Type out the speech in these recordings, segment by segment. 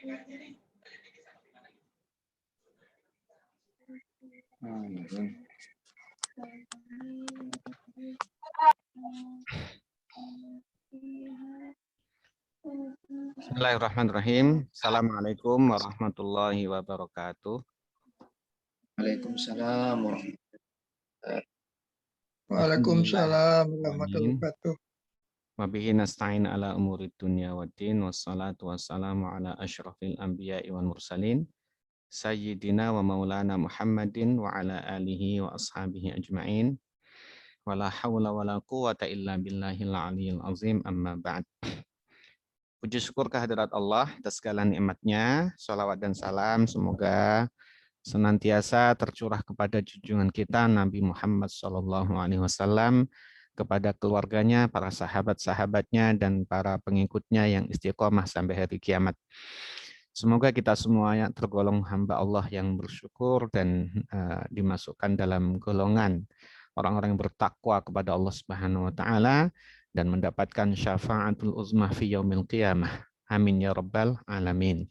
Bismillahirrahmanirrahim. Assalamualaikum warahmatullahi wabarakatuh. Waalaikumsalam warahmatullahi Waalaikumsalam warahmatullahi wabarakatuh. Wa bihi nasta'in ala umurid dunya waddin wassalatu wassalamu ala asyrafil anbiya'i wal mursalin sayyidina wa maulana Muhammadin wa ala alihi wa ashabihi ajma'in wa la hawla wa la quwata illa billahil aliyyil azim amma ba'd. Puji syukur kehadirat Allah atas segala nikmatnya, salawat dan salam semoga senantiasa tercurah kepada junjungan kita Nabi Muhammad SAW, kepada keluarganya, para sahabat-sahabatnya, dan para pengikutnya yang istiqomah sampai hari kiamat. Semoga kita semuanya tergolong hamba Allah yang bersyukur dan dimasukkan dalam golongan orang-orang yang bertakwa kepada Allah Subhanahu wa taala dan mendapatkan syafaatul uzmah fi yaumil qiyamah. Amin ya rabbal alamin.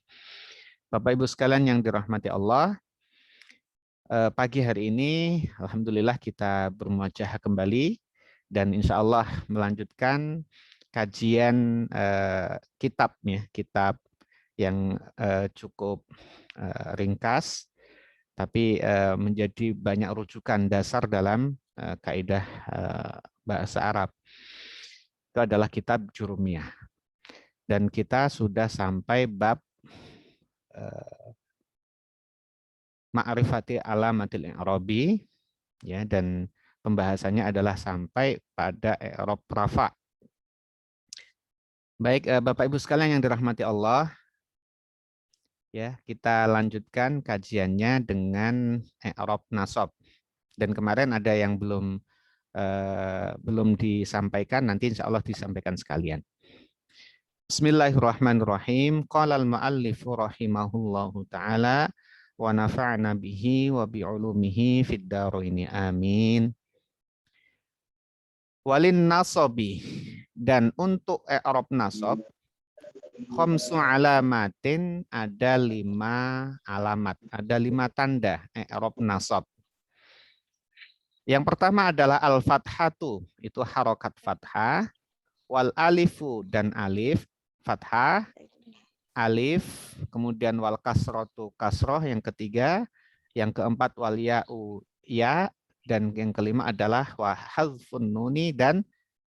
Bapak Ibu sekalian yang dirahmati Allah, pagi hari ini alhamdulillah kita bermuajah kembali dan insya Allah melanjutkan kajian kitab yang cukup ringkas tapi menjadi banyak rujukan dasar dalam kaidah bahasa Arab. Itu adalah kitab Jurumiyah. Dan kita sudah sampai bab Ma'rifati alamatil i'rabi, ya, dan pembahasannya adalah sampai pada i'rab rafa. Baik, Bapak Ibu sekalian yang dirahmati Allah, ya, kita lanjutkan kajiannya dengan i'rab nasab. Dan kemarin ada yang belum disampaikan, nanti insya Allah disampaikan sekalian. Bismillahirrahmanirrahim. Qala al-mu'allifu rahimahullahu ta'ala wa nafa'na bihi wa bi'ulumihi fid dharaini amin. Walin nasabi, dan untuk i'rab nasab khamsu alamatin, ada 5 alamat, ada 5 tanda i'rab nasab. Yang pertama adalah al-fathatu, itu harokat fathah, wal alifu, dan alif fathah, alif, kemudian wal kasrotu kasroh yang ketiga, yang keempat wal ya'u ya, dan yang kelima adalah wa hadzfun nuni, dan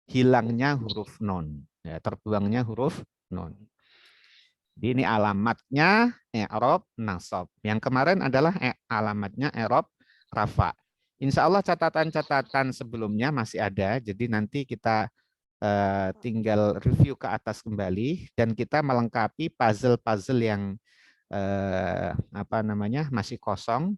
hilangnya huruf nun, ya, terbuangnya huruf nun. Ini alamatnya i'rab nasab. Yang kemarin adalah alamatnya i'rab rafa. Insya Allah catatan-catatan sebelumnya masih ada, jadi nanti kita tinggal review ke atas kembali dan kita melengkapi puzzle-puzzle yang masih kosong.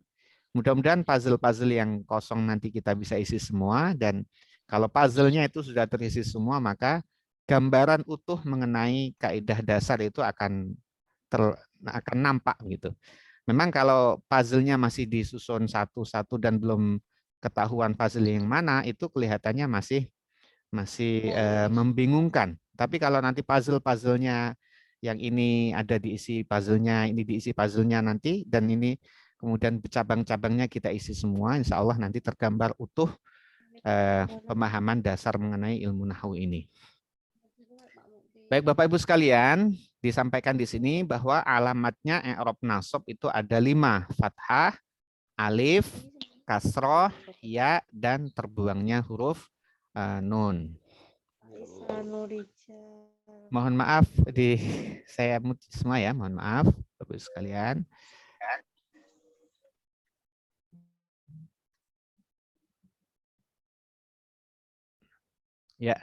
Mudah-mudahan puzzle-puzzle yang kosong nanti kita bisa isi semua, dan kalau puzzle-nya itu sudah terisi semua, maka gambaran utuh mengenai kaidah dasar itu akan nampak gitu. Memang kalau puzzle-nya masih disusun satu-satu dan belum ketahuan puzzle yang mana, itu kelihatannya masih membingungkan. Tapi kalau nanti puzzle-puzzlenya yang ini ada diisi puzzle-nya, ini diisi puzzle-nya nanti, dan ini kemudian cabang-cabangnya kita isi semua, insya Allah nanti tergambar utuh pemahaman dasar mengenai ilmu nahwu ini. Baik Bapak Ibu sekalian, disampaikan di sini bahwa alamatnya i'rab nasab itu ada 5, fathah, alif, kasroh, ya, dan terbuangnya huruf nun. Mohon maaf saya mute semua ya, mohon maaf Bapak Ibu sekalian. Ya.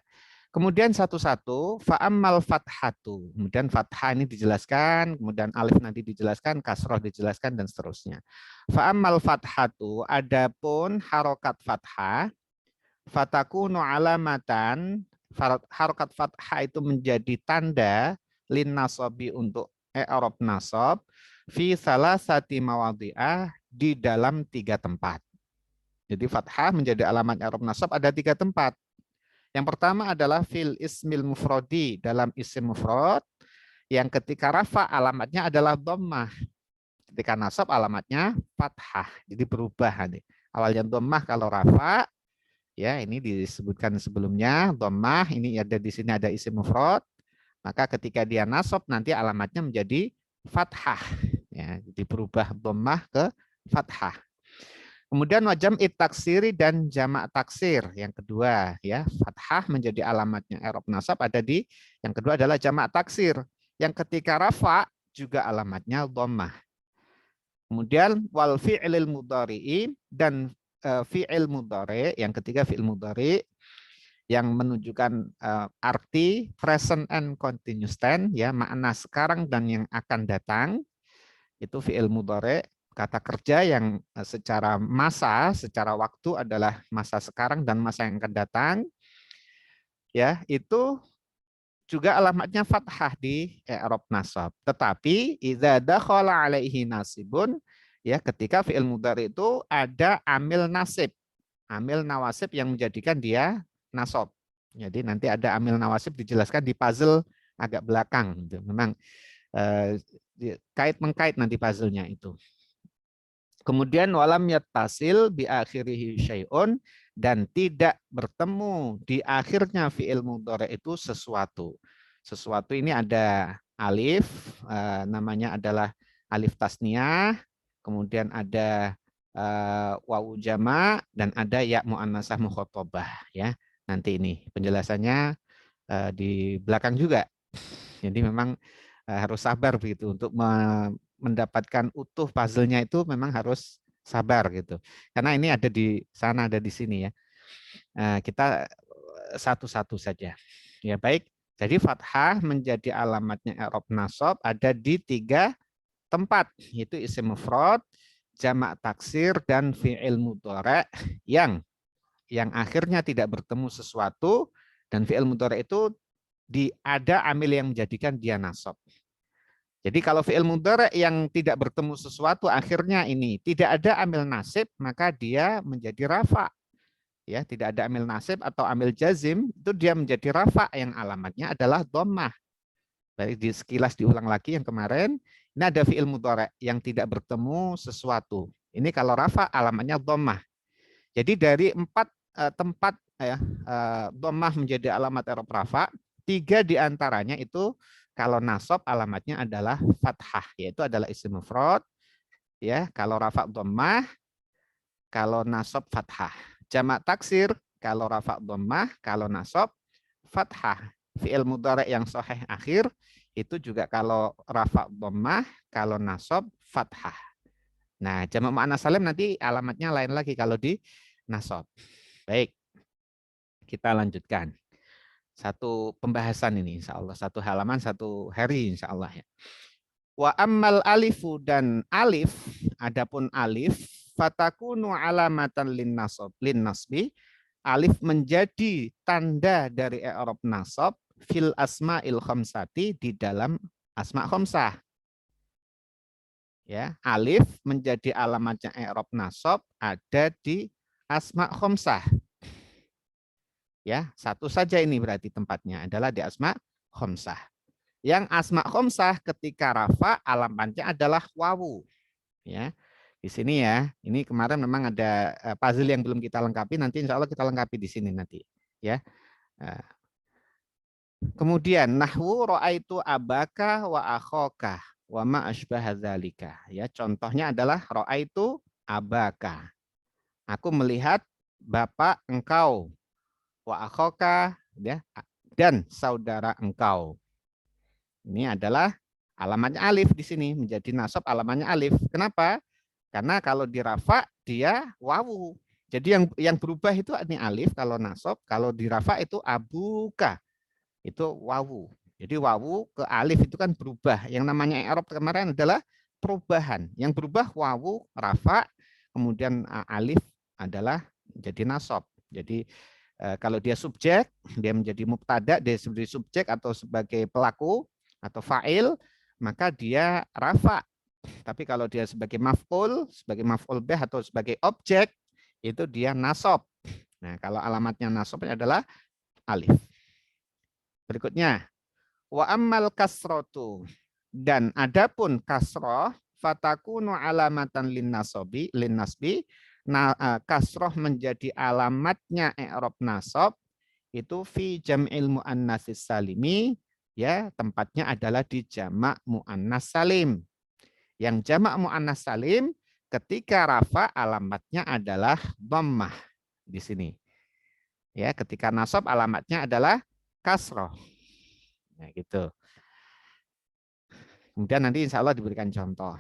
Kemudian satu-satu, fa'ammal fathatu. Kemudian fathah ini dijelaskan, kemudian alif nanti dijelaskan, kasroh dijelaskan, dan seterusnya. Fa'ammal fathatu, adapun harokat fathah, fatakunu alamatan, harokat fathah itu menjadi tanda lin nasobi untuk i'rab nasab, fi salasati mawadhi'ah, di dalam 3 tempat. Jadi fathah menjadi alamat i'rab nasab ada 3 tempat. Yang pertama adalah fil ismil mufradi, dalam isim mufrad. Yang ketika rafa alamatnya adalah dhammah. Ketika nasab alamatnya fathah. Jadi berubah nih. Awalnya dhammah kalau rafa, ya ini disebutkan sebelumnya dhammah, ini ada di sini ada isim mufrad. Maka ketika dia nasab nanti alamatnya menjadi fathah. Ya, jadi berubah dhammah ke fathah. Kemudian wajam taksiri dan jamak taksir yang kedua, ya fathah menjadi alamatnya i'rab nasab ada di yang kedua adalah jamak taksir yang ketika rafa juga alamatnya dhammah. Kemudian wal fi'lil mudhari'i dan fi'il mudhari yang ketiga fi'il mudhari yang menunjukkan arti present and continuous tense, ya makna sekarang dan yang akan datang, itu fi'il mudhari, kata kerja yang secara masa, secara waktu adalah masa sekarang dan masa yang akan datang, ya itu juga alamatnya fathah di i'rab nasab. Tetapi idza dakhala alaihi nasibun, ya ketika fi'il mudhari itu ada amil nasib, amil nawasib yang menjadikan dia nasab. Jadi nanti ada amil nawasib dijelaskan di puzzle agak belakang. Memang kait-mengkait nanti puzzle-nya itu. Kemudian walam yattasil bi akhirihi syai'un dan tidak bertemu di akhirnya fi'il mudhari itu sesuatu. Sesuatu ini ada alif, namanya adalah alif tasniyah, kemudian ada wawu jama dan ada ya muannasah mukhatabah, ya. Nanti ini penjelasannya di belakang juga. Jadi memang harus sabar begitu untuk mendapatkan utuh puzzle-nya itu memang harus sabar gitu. Karena ini ada di sana ada di sini ya. Kita satu-satu saja. Ya baik. Jadi fathah menjadi alamatnya i'rab nasab ada di 3 tempat, yaitu isim mufrad, jamak taksir dan fi'il mudhari yang akhirnya tidak bertemu sesuatu dan fi'il mudhari itu ada amil yang menjadikan dia nasab. Jadi kalau fi'il mudhari yang tidak bertemu sesuatu akhirnya ini tidak ada amil nasib, maka dia menjadi rafa. Ya, tidak ada amil nasib atau amil jazim, itu dia menjadi rafa yang alamatnya adalah dhammah. Baik, di sekilas diulang lagi yang kemarin. Ini ada fi'il mudhari yang tidak bertemu sesuatu. Ini kalau rafa alamatnya dhammah. Jadi dari 4 tempat ya dhammah menjadi alamat i'rab rafa, 3 diantaranya itu kalau nasab alamatnya adalah fathah, yaitu adalah isim mufrad, ya kalau rafa dhammah, kalau nasab fathah. Jamak taksir kalau rafa dhammah, kalau nasab fathah. Fi'il mudhari yang sahih akhir itu juga kalau rafa dhammah, kalau nasab fathah. Nah, jamak muannats salim nanti alamatnya lain lagi kalau di nasab. Baik. Kita lanjutkan. Satu pembahasan ini insya Allah, satu halaman, satu hari insya Allah ya. Wa ammal alifu dan alif, adapun alif, fatakunu alamatan lin nasbi, alif menjadi tanda dari i'rab nasab fil asma'il khamsati di dalam asma' khamsah. Ya, alif menjadi alamatnya i'rab nasab ada di asma' khamsah. Ya, satu saja ini berarti tempatnya adalah di asma' khamsah. Yang asma khamsah ketika rafa alamatnya adalah wawu. Ya. Di sini ya. Ini kemarin memang ada puzzle yang belum kita lengkapi, nanti insya Allah kita lengkapi di sini nanti, ya. Kemudian nahwu ra'aitu abaka wa akhaka wa ma asbaha dzalika. Ya, contohnya adalah ra'aitu abaka. Aku melihat bapak engkau, wa akhaka, ya, dan saudara engkau. Ini adalah alamatnya alif di sini, menjadi nasab alamatnya alif. Kenapa? Karena kalau di rafa dia wawu. Jadi yang berubah itu ini alif kalau nasab, kalau di rafa itu abuka. Itu wawu. Jadi wawu ke alif itu kan berubah. Yang namanya i'rab kemarin adalah perubahan. Yang berubah wawu rafa, kemudian alif adalah jadi nasab. Jadi kalau dia subjek, dia menjadi mubtada, dia sebagai subjek atau sebagai pelaku atau fa'il, maka dia rafa. Tapi kalau dia sebagai maf'ul bih atau sebagai objek, itu dia nasab. Nah, kalau alamatnya nasab adalah alif. Berikutnya, Wa ammal kasrotu, dan adapun kasroh fatakunu alamatan linnasbi, kasroh menjadi alamatnya i'rab nasab itu fi jam'il muannatsis salimi, ya tempatnya adalah di jamak muannas salim. Yang jamak muannas salim ketika rafa alamatnya adalah dhammah di sini. Ya, ketika nasab alamatnya adalah kasroh. Nah, gitu. Kemudian nanti insya Allah diberikan contoh.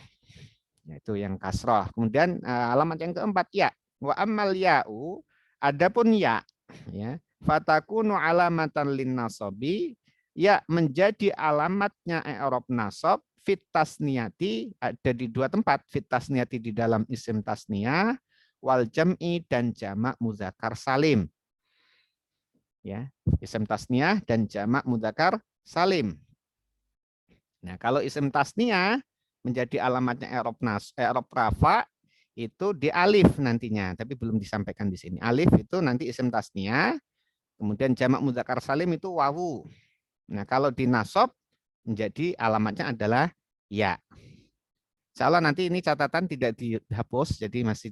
Yaitu yang kasroh. Kemudian alamat yang keempat ya. Wa ammal ya'u, adapun ya, fatakunu alamatan lin nasabi, ya menjadi alamatnya i'rab nasab fit tasniyati, ada di dua tempat, fit tasniyati di dalam isim tasniyah, wal jam'i dan jamak muzakkar salim. Ya, isim tasniyah dan jamak muzakkar salim. Nah, kalau isim tasniyah menjadi alamatnya i'rab rafa itu di alif nantinya, tapi belum disampaikan di sini. Alif itu nanti isim tasniyah, kemudian jamak muzakkar salim itu wawu. Nah, kalau di nasab menjadi alamatnya adalah ya. Insyaallah nanti ini catatan tidak dihapus, jadi masih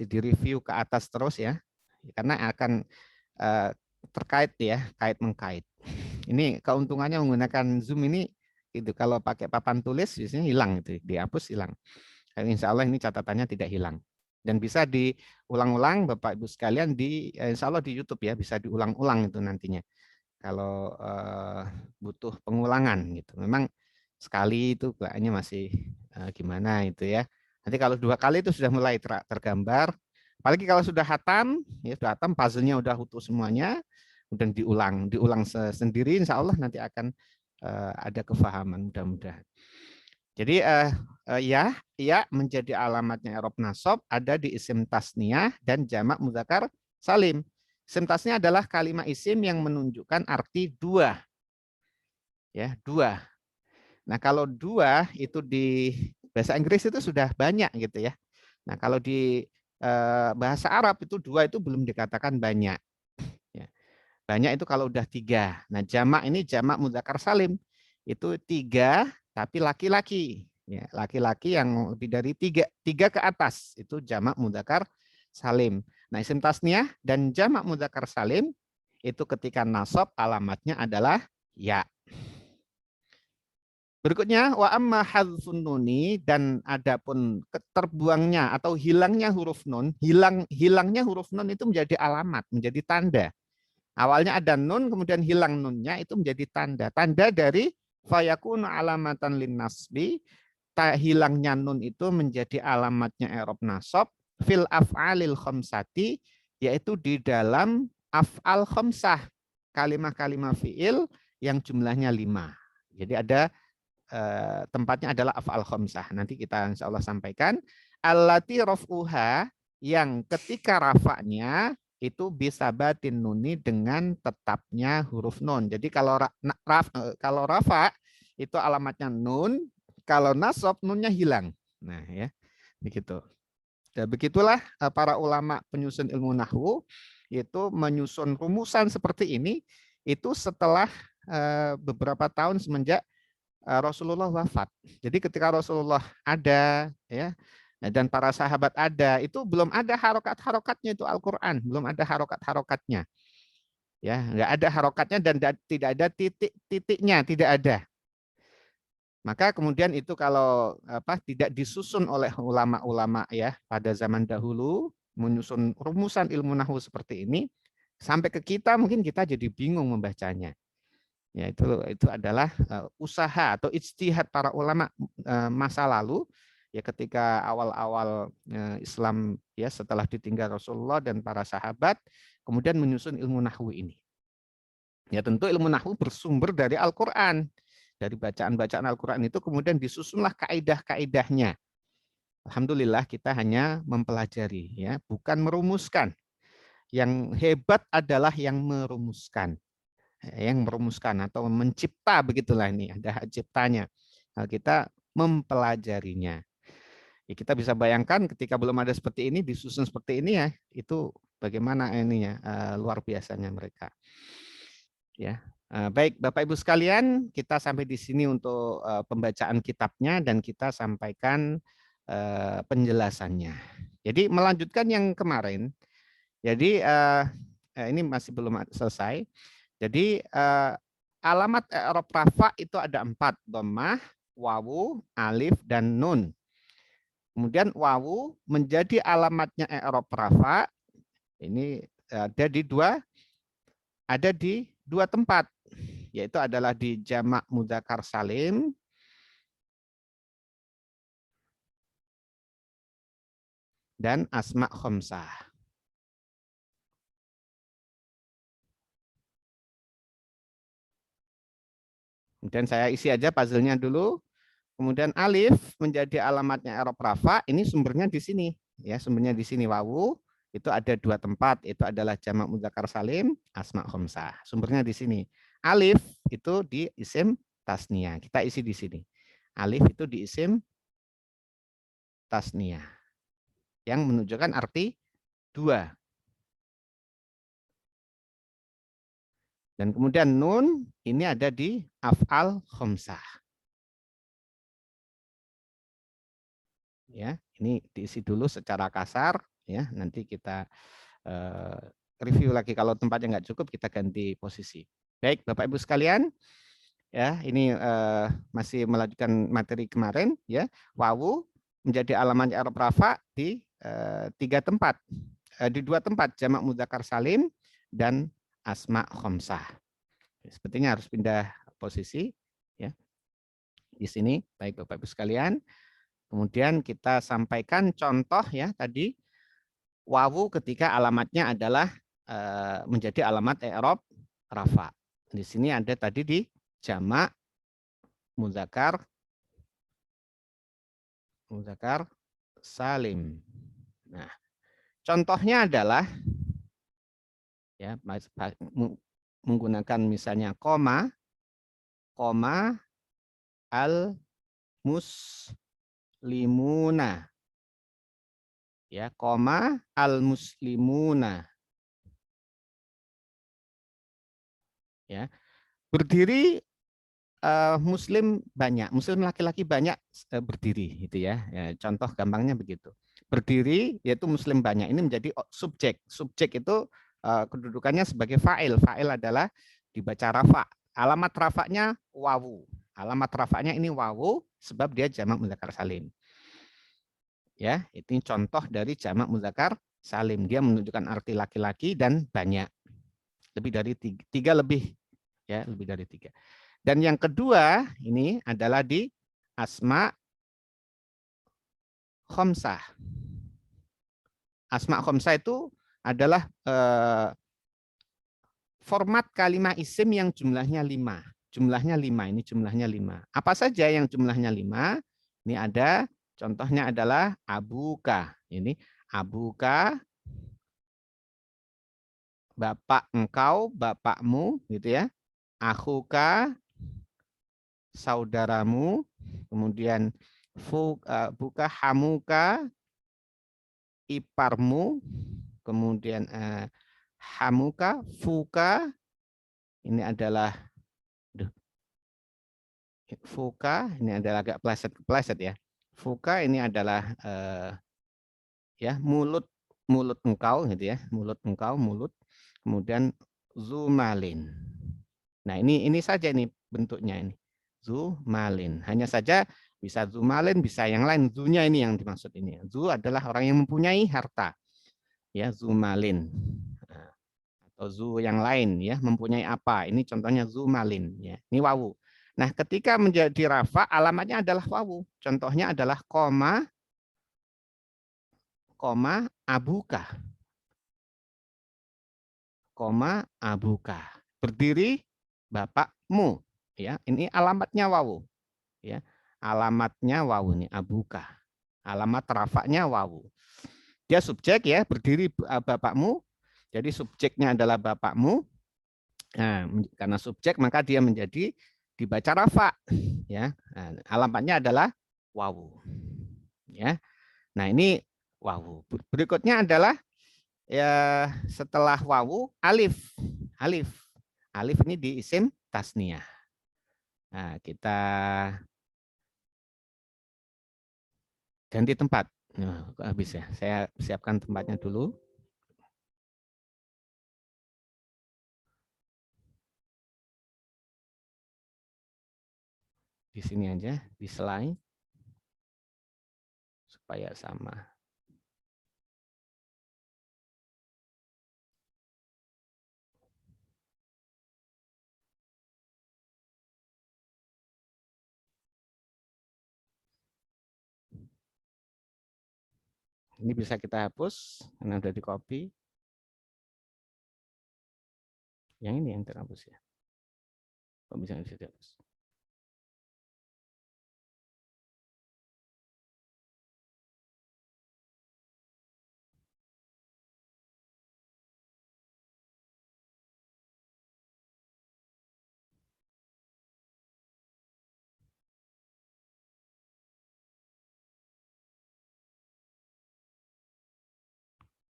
di review ke atas terus ya, karena akan terkait ya, kait mengkait. Ini keuntungannya menggunakan Zoom ini itu, kalau pakai papan tulis biasanya hilang itu, dihapus hilang. Insya Allah ini catatannya tidak hilang dan bisa diulang-ulang Bapak Ibu sekalian di insya Allah di YouTube ya, bisa diulang-ulang itu nantinya. Kalau butuh pengulangan gitu, memang sekali itu kayaknya masih gimana itu ya. Nanti kalau 2 kali itu sudah mulai tergambar. Apalagi kalau sudah hatam, ya sudah hatam, puzzle-nya udah utuh semuanya, kemudian diulang sendiri, insya Allah nanti akan ada kefahaman mudah-mudahan. Jadi ya menjadi alamatnya i'rab nasab ada di isim tasniyah dan jamak muzakkar salim. Isim tasniyah adalah kalimat isim yang menunjukkan arti dua. Ya, dua. Nah, kalau dua itu di bahasa Inggris itu sudah banyak gitu ya. Nah, kalau di bahasa Arab itu dua itu belum dikatakan banyak. Ya. Banyak itu kalau udah 3. Nah, jamak ini jamak muzakkar salim. Itu 3 tapi laki-laki. Ya, laki-laki yang lebih dari 3 ke atas itu jamak muzakkar salim. Nah, isim tasniyah dan jamak muzakkar salim itu ketika nasab alamatnya adalah ya. Berikutnya wa amma hadzfun nuni, dan adapun terbuangnya atau hilangnya huruf nun, hilangnya huruf nun itu menjadi alamat, menjadi tanda. Awalnya ada nun kemudian hilang nunnya itu menjadi tanda. Tanda dari fayakunu alamatan lin nasbi, hilangnya nun itu menjadi alamatnya i'rab nasab fil af'alil khamsati, yaitu di dalam af'al khamsah, kalimah-kalimah fi'il yang jumlahnya 5. Jadi ada tempatnya adalah af'al khamsah. Nanti kita insya Allah sampaikan. Allati raf'uha, yang ketika rafa'nya itu bisa batin nuni dengan tetapnya huruf nun. Jadi kalau rafa itu alamatnya nun, kalau nasab nunnya hilang. Nah ya, begitu. Dan begitulah para ulama penyusun ilmu nahwu itu menyusun rumusan seperti ini itu setelah beberapa tahun semenjak Rasulullah wafat. Jadi ketika Rasulullah ada ya dan para sahabat ada, itu belum ada harokat-harokatnya itu Al-Qur'an, belum ada harokat-harokatnya. Ya, enggak ada harokatnya dan tidak ada titik-titiknya, tidak ada. Maka kemudian itu kalau tidak disusun oleh ulama-ulama ya pada zaman dahulu menyusun rumusan ilmu nahwu seperti ini, sampai ke kita mungkin kita jadi bingung membacanya. Ya, itu adalah usaha atau ijtihad para ulama masa lalu ya, ketika awal-awal Islam ya, setelah ditinggal Rasulullah dan para sahabat, kemudian menyusun ilmu nahwu ini. Ya, tentu ilmu nahwu bersumber dari Al-Qur'an. Dari bacaan-bacaan Al-Qur'an itu kemudian disusunlah kaidah-kaidahnya. Alhamdulillah kita hanya mempelajari ya, bukan merumuskan. Yang hebat adalah yang merumuskan. Yang merumuskan atau mencipta, begitulah, ini ada hak ciptanya. Nah, kita mempelajarinya. Ya, kita bisa bayangkan ketika belum ada seperti ini, disusun seperti ini ya, itu bagaimana ininya luar biasanya mereka. Ya, Baik, Bapak Ibu sekalian, kita sampai di sini untuk pembacaan kitabnya dan kita sampaikan penjelasannya. Jadi melanjutkan yang kemarin. Jadi ini masih belum selesai. Jadi alamat i'rab rafa itu ada 4, dhammah, wawu, alif, dan nun. Kemudian wawu menjadi alamatnya i'rab rafa ini ada di dua tempat, yaitu adalah di jamak mudzakkar salim dan asma khamsah. Kemudian saya isi aja puzzle-nya dulu. Kemudian alif menjadi alamatnya i'rab rafa, ini sumbernya di sini, ya, sumbernya di sini. Wawu itu ada 2 tempat, itu adalah jamak mudzakkar salim, asma khamsah. Sumbernya di sini. Alif itu di isim tasniyah. Kita isi di sini. Alif itu di isim tasniyah yang menunjukkan arti 2. Dan kemudian nun ini ada di af'al khamsah. Ya, ini diisi dulu secara kasar, ya. Nanti kita review lagi, kalau tempatnya nggak cukup kita ganti posisi. Baik, Bapak Ibu sekalian, ya, ini masih melanjutkan materi kemarin, ya. Wawu menjadi alamat i'rab rafa di 3 tempat, di 2 tempat, jamak mudzakkar salim dan asma khamsah. Sepertinya harus pindah posisi, ya, di sini. Baik Bapak Ibu sekalian. Kemudian kita sampaikan contoh, ya, tadi wawu ketika alamatnya adalah menjadi alamat i'rab rafa. Di sini ada tadi di jamak mudzakkar salim. Nah, contohnya adalah, ya, menggunakan misalnya koma al muslimuna, ya, koma al muslimuna, ya, berdiri muslim banyak, muslim laki-laki banyak berdiri, gitu, ya. Ya, contoh gampangnya begitu. Berdiri yaitu muslim banyak, ini menjadi subjek. Subjek itu kedudukannya sebagai fa'il. Fa'il adalah dibaca rafa. Alamat rafanya wawu. Alamat rafanya ini wawu sebab dia jamak mudzakkar salim. Ya, ini contoh dari jamak mudzakkar salim. Dia menunjukkan arti laki-laki dan banyak. Lebih dari 3 lebih, ya, lebih dari 3. Dan yang kedua ini adalah di asma khamsah. Asma khamsah itu adalah format kalimat isim yang jumlahnya 5. Jumlahnya 5, ini jumlahnya 5. Apa saja yang jumlahnya 5? Ini ada, contohnya adalah abuka. Ini abuka, bapak engkau, bapakmu, gitu, ya. Akhuka, saudaramu. Kemudian buka hamuka, iparmu. Kemudian hamuka, fuka, ini adalah fuka, ini adalah agak pleset, ya. Fuka ini adalah ya, mulut engkau, gitu, ya. Mulut engkau, mulut. Kemudian zumalin. Nah, ini saja ini bentuknya ini. Zumalin. Hanya saja bisa zumalin, bisa yang lain. Zunya ini yang dimaksud ini. Zu adalah orang yang mempunyai harta. Ya, zumalin. Atau zu yang lain, ya, mempunyai apa. Ini contohnya zumalin, ya. Ini wawu. Nah, ketika menjadi rafa, alamatnya adalah wawu. Contohnya adalah koma abuka. Koma abuka. Berdiri bapakmu, ya. Ini alamatnya wawu, ya. Alamatnya wawu nih, abuka. Alamat rafanya wawu. Dia subjek, ya, berdiri bapakmu. Jadi subjeknya adalah bapakmu. Nah, karena subjek maka dia menjadi dibaca rafa, ya. Nah, alamatnya adalah wawu, ya. Nah, ini wawu. Berikutnya adalah, ya, setelah wawu alif. Alif ini di isim tasniyah. Nah, kita ganti tempat. Nah, kok habis ya. Saya siapkan tempatnya dulu. Di sini aja, di slide supaya sama. Ini bisa kita hapus karena sudah di copy. Yang ini yang terhapus ya. Kok bisa dihapus?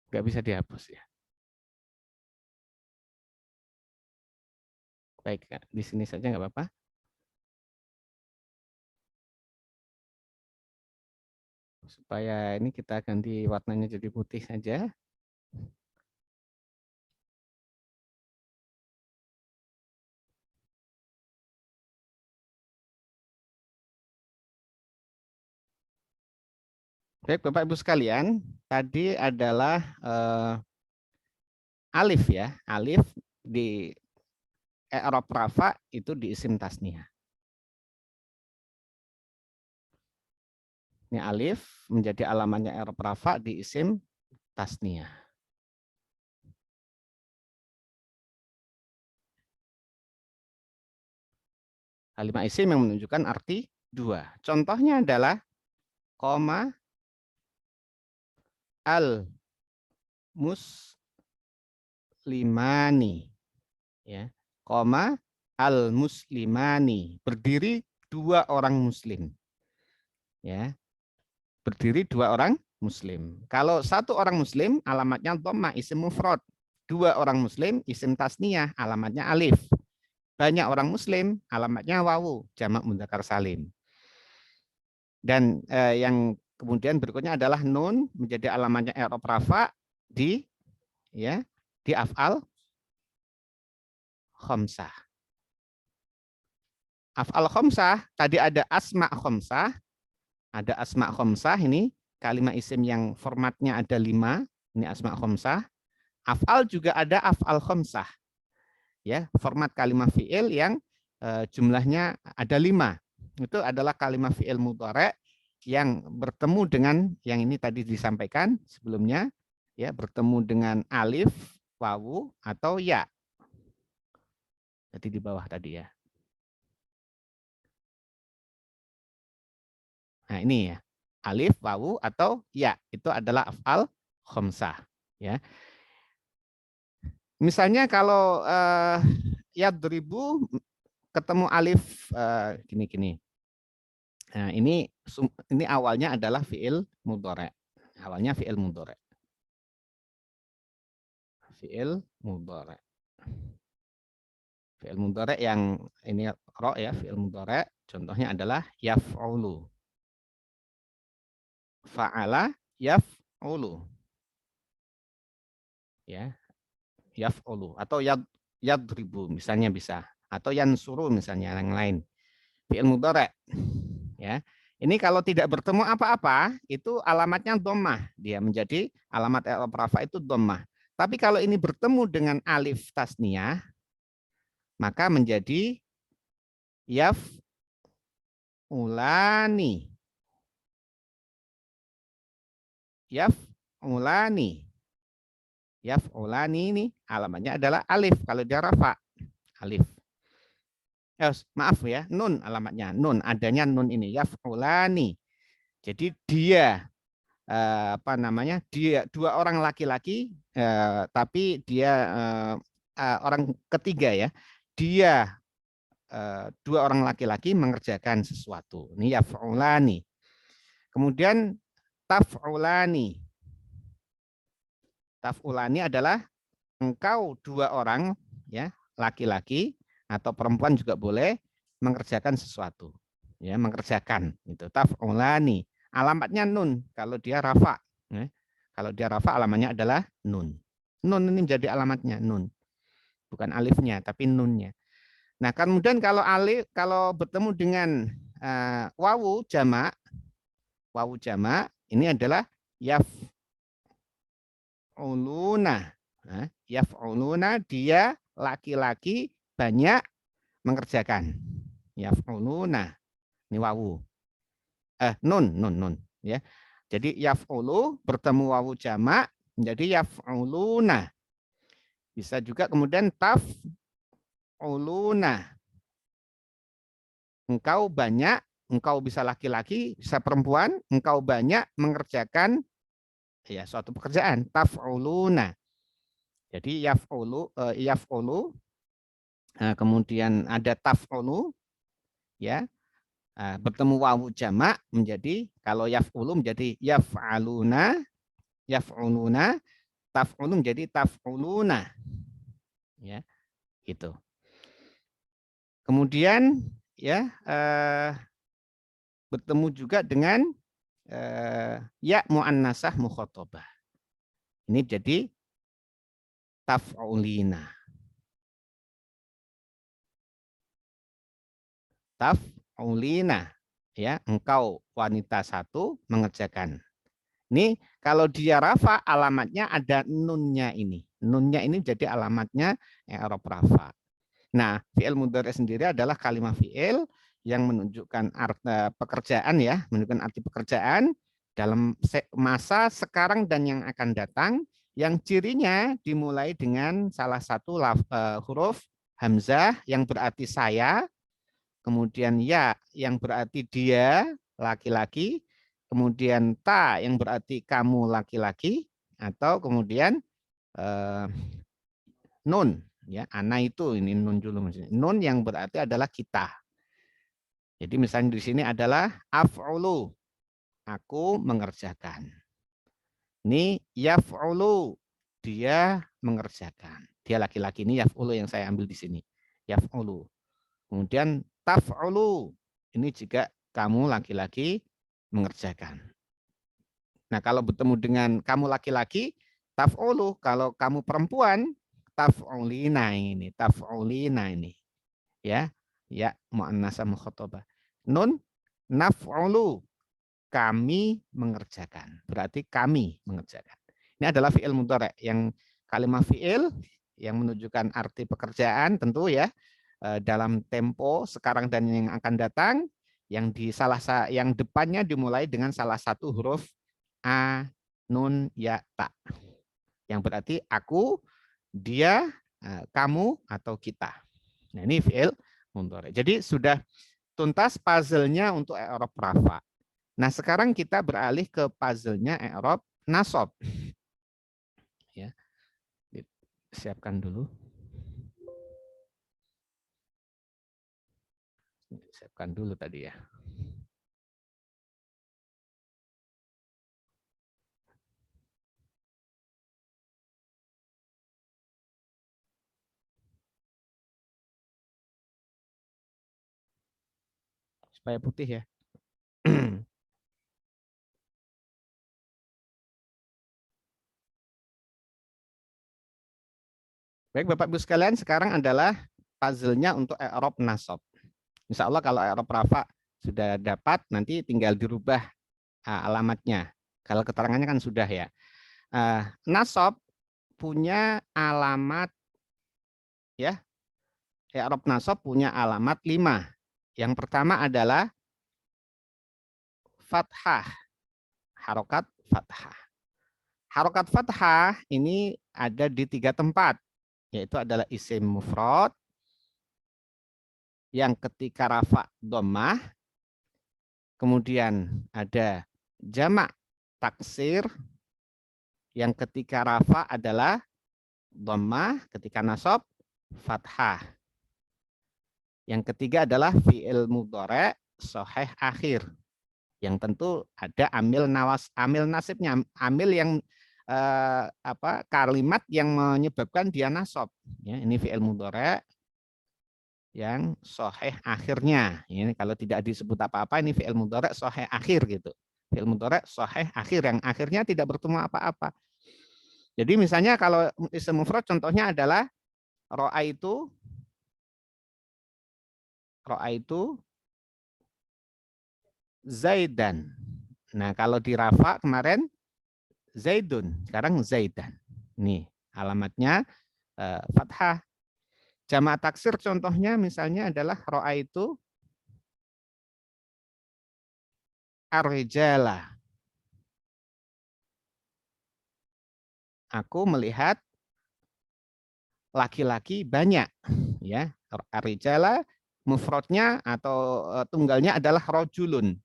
Nggak bisa dihapus ya. Baik, di sini saja nggak apa-apa. Supaya ini kita ganti warnanya jadi putih saja. Baik, Bapak Ibu sekalian, tadi adalah alif ya. Alif di i'rab rafa itu di isim tasniyah. Ini alif menjadi alamatnya i'rab rafa di isim tasniyah. Kalimat isim yang menunjukkan arti dua. Contohnya adalah koma al muslimani, ya, koma al muslimani, berdiri dua orang muslim, ya, berdiri dua orang muslim. Kalau satu orang muslim alamatnya dhammah isim mufrad, dua orang muslim isim tasniyah alamatnya alif, banyak orang muslim alamatnya wawu jamak mudzakkar salim. Dan yang kemudian berikutnya adalah nun menjadi alamatnya i'rab rafa di af'al khamsah. Af'al khamsah tadi ada asma khamsah, ini kalimat isim yang formatnya ada 5, ini asma khamsah. Af'al juga ada af'al khamsah. Ya, format kalimat fi'il yang jumlahnya ada 5. Itu adalah kalimat fi'il mudhari' yang bertemu dengan yang ini tadi disampaikan sebelumnya, ya, bertemu dengan alif, wawu atau ya. Jadi di bawah tadi ya. Nah, ini ya. Alif, wawu atau ya, itu adalah af'al khamsah, ya. Misalnya kalau yadribu ketemu alif gini-gini. Nah, ini awalnya adalah fi'il mudhari'. Awalnya fi'il mudhari'. Fi'il mudhari'. Fi'il mudhari' yang ini ro ya, fi'il mudhari', contohnya adalah yaf'ulu. Fa'ala yaf'ulu. Ya, yaf'ulu atau yadribu misalnya bisa, atau yansuru misalnya yang lain. Fi'il mudhari'. Ya. Ini kalau tidak bertemu apa-apa, itu alamatnya dhammah. Dia menjadi alamat i'rab rafa itu dhammah. Tapi kalau ini bertemu dengan alif tasniyah, maka menjadi yaf'ulani. Yaf'ulani. Yaf'ulani ini alamatnya adalah alif kalau dia rafa. Alif. Maaf ya, nun alamatnya. Nun, adanya nun ini. Yaf'ulani. Jadi dia dia dua orang laki-laki, tapi dia orang ketiga ya. Dia dua orang laki-laki mengerjakan sesuatu. Ini yaf'ulani. Kemudian taf'ulani. Taf'ulani adalah engkau dua orang, ya, laki-laki atau perempuan juga boleh mengerjakan sesuatu. Ya, mengerjakan itu taf'ulani. Alamatnya nun kalau dia rafa. Ya. Kalau dia rafa alamatnya adalah nun. Nun ini menjadi alamatnya nun. Bukan alifnya tapi nunnya. Nah, kemudian kalau kalau bertemu dengan wawu jamak ini adalah yaf'uluna. Nah, yaf'uluna dia laki-laki banyak mengerjakan. Yaf'uluna. Ini wawu. Nun ya. Jadi yaf'ulu bertemu wawu jamak menjadi yaf'uluna. Bisa juga kemudian taf'uluna. Engkau banyak, engkau bisa laki-laki, bisa perempuan, engkau banyak mengerjakan ya suatu pekerjaan, taf'uluna. Jadi yaf'ulu kemudian ada taf'ulu ya. Bertemu wawu jamak menjadi kalau yaf'ulu menjadi yaf'aluna, yaf'uluna, taf'ulu menjadi taf'uluna. Ya, gitu. Kemudian ya bertemu juga dengan ya muannasah mukhatabah. Ini jadi taf'ulina. Taf'ulina. Ya, engkau wanita satu mengerjakan. Ini kalau dia rafa alamatnya ada nunnya ini. Nunnya ini jadi alamatnya i'rab rafa. Nah, fi'il mudhari sendiri adalah kalimat fi'il yang menunjukkan arti pekerjaan ya, menunjukkan arti pekerjaan dalam masa sekarang dan yang akan datang, yang cirinya dimulai dengan salah satu huruf hamzah yang berarti saya, kemudian ya yang berarti dia laki-laki, kemudian ta yang berarti kamu laki-laki, atau kemudian nun ya, ana itu ini nun dulu maksudnya. Nun yang berarti adalah kita. Jadi misalnya di sini adalah af'ulu, aku mengerjakan. Ini yaf'ulu, dia mengerjakan. Dia laki-laki, ini yaf'ulu yang saya ambil di sini. Yaf'ulu. Kemudian taf'ulu, ini juga kamu laki-laki mengerjakan. Nah, kalau bertemu dengan kamu laki-laki, taf'ulu. Kalau kamu perempuan, taf'ulina ini. Taf'ulina ini. Ya, ya muannasah mukhatabah. Nun naf'ulu, kami mengerjakan. Berarti kami mengerjakan. Ini adalah fi'il mudhari yang kalimat fi'il yang menunjukkan arti pekerjaan tentu ya. Dalam tempo sekarang dan yang akan datang, yang yang depannya dimulai dengan salah satu huruf a, nun, ya, ta. Yang berarti aku, dia, kamu, atau kita. Nah, ini fi'il mudhari. Jadi sudah tuntas puzzle-nya untuk i'rab rafa. Nah, sekarang kita beralih ke puzzle-nya i'rab nasab. Ya. Siapkan dulu. Siapkan dulu tadi ya. Supaya putih ya. Baik Bapak Ibu sekalian, sekarang adalah puzzle-nya untuk i'rab nasab. Insya Allah kalau i'rab rafa sudah dapat, nanti tinggal dirubah alamatnya. Kalau keterangannya kan sudah ya. Nasab punya alamat ya. I'rab nasab punya alamat 5. Yang pertama adalah fathah. Harokat fathah. Harokat fathah ini ada di 3 tempat, yaitu adalah isim mufrad, yang ketika rafa dhammah, kemudian ada jamak taksir, yang ketika rafa adalah dhammah, ketika nasab fathah. Yang ketiga adalah fi'il mudhari' shahih akhir, yang tentu ada amil nasibnya, amil yang kalimat yang menyebabkan dia nasab. Ya, ini fi'il mudhari' yang sahih akhirnya. Ini kalau tidak disebut apa-apa ini fi'il mudhari' sahih akhir gitu. Fi'il mudhari' sahih akhir yang akhirnya tidak bertemu apa-apa. Jadi misalnya kalau isim mufrad contohnya adalah ra'aitu Zaidan. Nah, kalau di rafa kemarin Zaidun, sekarang Zaidan. Nih, alamatnya fathah. Jamak taksir contohnya misalnya adalah ra'aitu ar-rijala. Aku melihat laki-laki banyak, ya. Ar-rijala mufradnya atau tunggalnya adalah rojulun.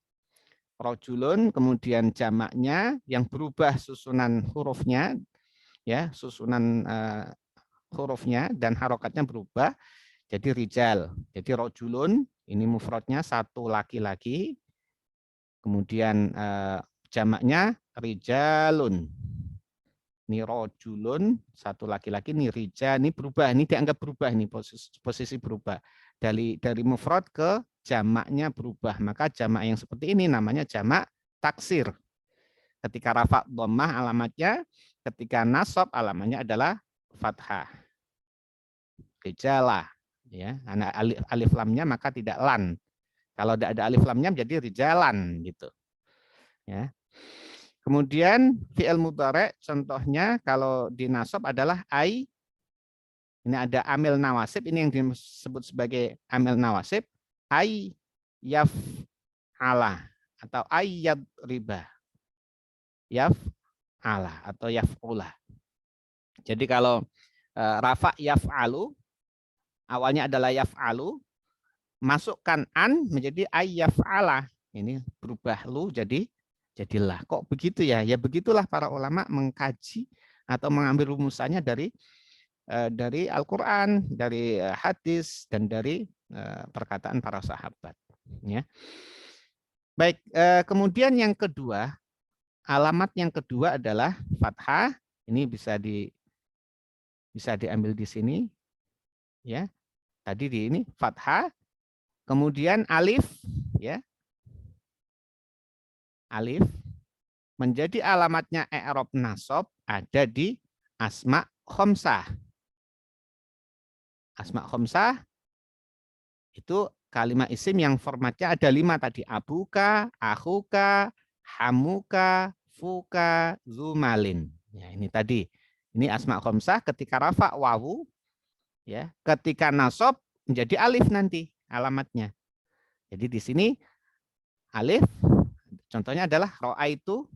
Rojulun, kemudian jamaknya yang berubah susunan hurufnya, ya, susunan hurufnya dan harokatnya berubah jadi rijal. Jadi rojulun ini mufradnya satu laki-laki, kemudian jamaknya rijalun. Ini rojulun satu laki-laki, ini rija, ini berubah, ini dianggap berubah, ini posisi berubah dari mufrad ke jamaknya berubah. Maka jamak yang seperti ini namanya jamak taksir. Ketika rafa dhammah alamatnya, ketika nasab alamatnya adalah fathah. Rijalah, ya, alif lamnya maka tidak lan. Kalau tidak ada alif lamnya menjadi rijalan gitu. Ya. Kemudian fi'il mudhari' contohnya kalau di nasab adalah ai. Ini ada amil nawasib, ini yang disebut sebagai amil nawasib. Ai yaf'ala atau ai yadriba. Yaf'ala atau yaf'ula. Jadi kalau rafa yaf'alu, awalnya adalah yaf'alu, masukkan an menjadi ai yaf'ala. Ini berubah lu jadilah. Kok begitu ya? Ya begitulah para ulama mengkaji atau mengambil rumusannya dari Al-Quran, dari hadis, dan dari perkataan para sahabat. Ya. Baik, kemudian yang kedua, alamat yang kedua adalah fathah. Ini bisa diambil di sini, ya. Tadi di ini fathah, kemudian alif, ya. Alif menjadi alamatnya i'rab nasab ada di asma khamsah. Asma khamsah itu kalimat isim yang formatnya ada 5 tadi. Abuka, akhuka, hamuka, fuka, zumalin. Ya, ini tadi. Ini asma khamsah ketika rafa wawu, ya. Ketika nasab menjadi alif nanti alamatnya. Jadi di sini alif contohnya adalah ro'aitu.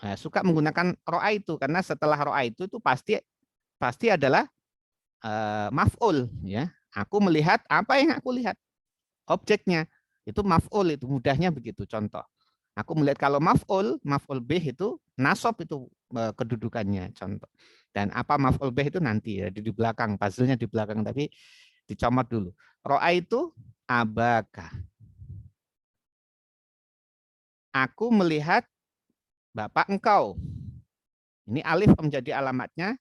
Nah, suka menggunakan ro'aitu karena setelah ro'aitu itu pasti adalah maf'ul, ya. Aku melihat apa yang aku lihat. Objeknya itu maf'ul, itu mudahnya begitu. Contoh. Aku melihat kalau maf'ul bih itu nasab itu kedudukannya, contoh. Dan apa maf'ul bih itu nanti ya di belakang, puzzle-nya di belakang, tapi dicomot dulu. Ro'aitu abaka. Aku melihat bapak engkau. Ini alif menjadi alamatnya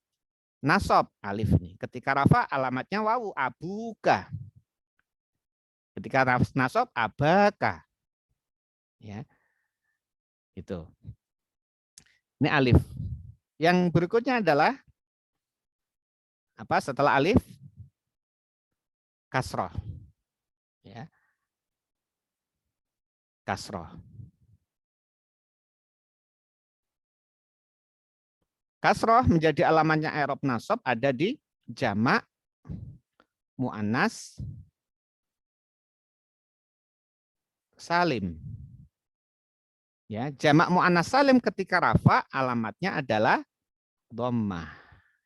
nasab, alif ini. Ketika rafa alamatnya wawu, abuka. Ketika nasab abaka. Ya. Itu. Ini alif. Yang berikutnya adalah apa setelah alif? Kasroh. Ya. Kasroh. Kasroh menjadi alamatnya i'rab nasab ada di jamak muannas salim. Ya, jamak muannas salim ketika rafa alamatnya adalah dhammah.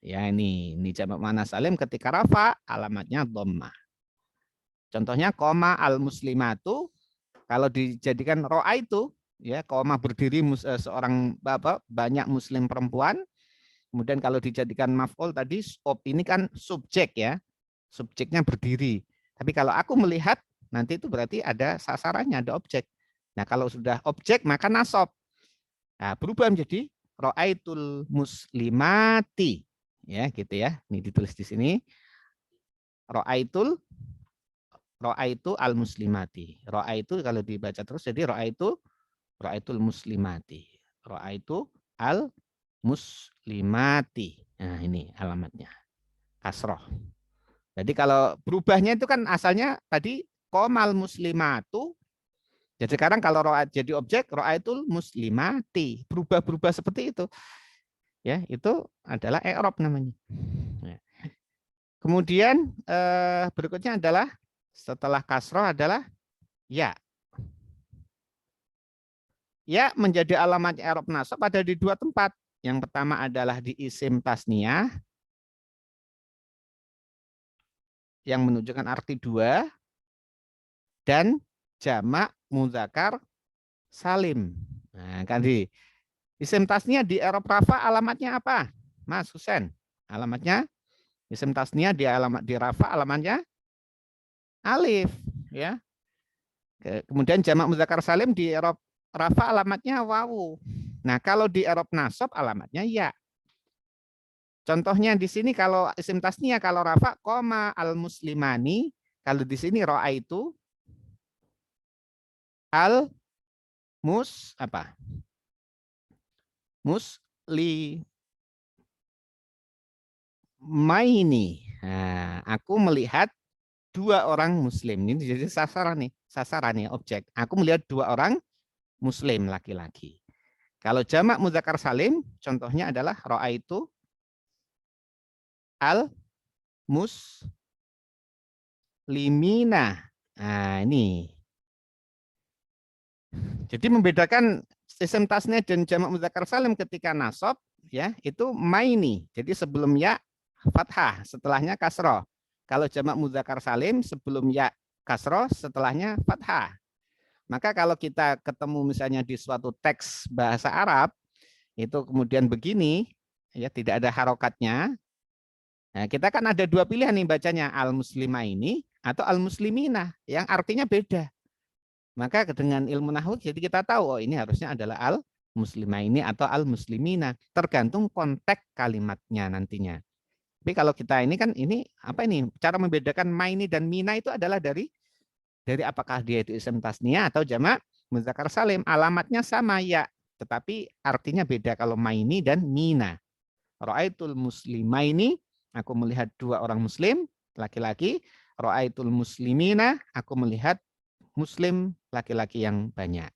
Ya, ini jamak muannas salim ketika rafa alamatnya dhammah. Contohnya koma al muslimatu kalau dijadikan ro'a itu, ya, koma berdiri seorang bapak banyak muslim perempuan. Kemudian kalau dijadikan maf'ul tadi, ini kan subjek, ya. Subjeknya berdiri. Tapi kalau aku melihat, nanti itu berarti ada sasarannya, ada objek. Nah kalau sudah objek, maka nasab. Nah, berubah menjadi Ra'aitul muslimati. Ya, gitu ya. Ini ditulis di sini. Ra'aitu al muslimati. Ra'aitu kalau dibaca terus jadi ra'aitul muslimati. Ra'aitu al muslimati. Nah, ini alamatnya. Kasroh. Jadi kalau berubahnya itu kan asalnya tadi komal muslimatu. Jadi sekarang kalau ro'ait jadi objek, ro'aitul muslimati. Berubah-berubah seperti itu. Ya, itu adalah i'rab namanya. Ya. Kemudian berikutnya adalah setelah kasroh adalah ya. Ya menjadi alamat i'rab nasab ada di dua tempat. Yang pertama adalah di isim tasniyah yang menunjukkan arti dua dan jamak muzakkar salim. Nah, kan di isim tasniyah di i'rab rafa alamatnya apa? Mas Husen, alamatnya isim tasniyah di rafa alamatnya alif, ya. Kemudian jamak muzakkar salim di i'rab rafa alamatnya wawu. Nah, kalau di i'rab nasab alamatnya ya. Contohnya di sini kalau isim tasniyah kalau rafa koma al muslimani, kalau di sini ra'aitu al apa? Muslimaini. Nah, aku melihat dua orang muslim. Ini jadi sasaran nih, objek. Aku melihat dua orang muslim laki-laki. Kalau jamak muzakkar salim, contohnya adalah ra'aitu al muslimina. Nah, ini. Jadi membedakan isim tasnya dan jamak muzakkar salim ketika nasab ya, itu maini. Jadi sebelum ya fathah, setelahnya kasroh. Kalau jamak muzakkar salim sebelum ya kasroh, setelahnya fathah. Maka kalau kita ketemu misalnya di suatu teks bahasa Arab, itu kemudian begini, ya tidak ada harokatnya. Nah, kita kan ada dua pilihan nih bacanya, al-muslimah ini atau al-muslimina, yang artinya beda. Maka dengan ilmu nahwu jadi kita tahu, oh ini harusnya adalah al-muslimah ini atau al-muslimina, tergantung konteks kalimatnya nantinya. Tapi kalau kita ini kan ini apa ini cara membedakan maini dan mina itu adalah dari apakah dia itu isim tasniyah atau jamak muzakkar salim. Alamatnya sama ya, tetapi artinya beda kalau maini dan mina. Ra'aitul muslimaini, aku melihat dua orang muslim laki-laki. Ra'aitul muslimina, aku melihat muslim laki-laki yang banyak.